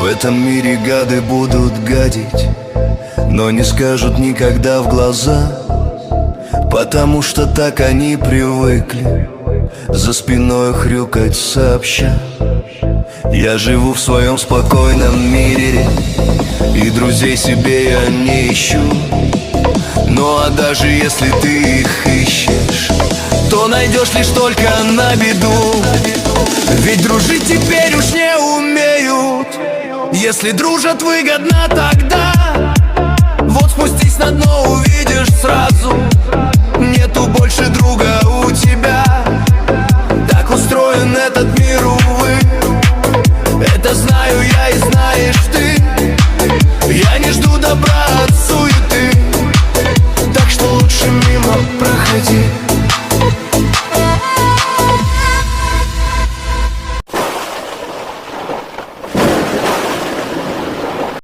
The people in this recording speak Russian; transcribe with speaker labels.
Speaker 1: В этом мире гады будут гадить, но не скажут никогда в глаза, потому что так они привыкли за спиной хрюкать сообща. Я живу в своем спокойном мире, и друзей себе я не ищу. Ну а даже если ты их ищешь, то найдешь лишь только на беду. Ведь дружить теперь уж не умеют. Если дружат выгодно, тогда вот спустись на дно, увидишь сразу. Нету больше друга у тебя. Так устроен этот мир, увы. Это знаю я и знаешь ты. Я не жду добра от суеты, так что лучше мимо проходи.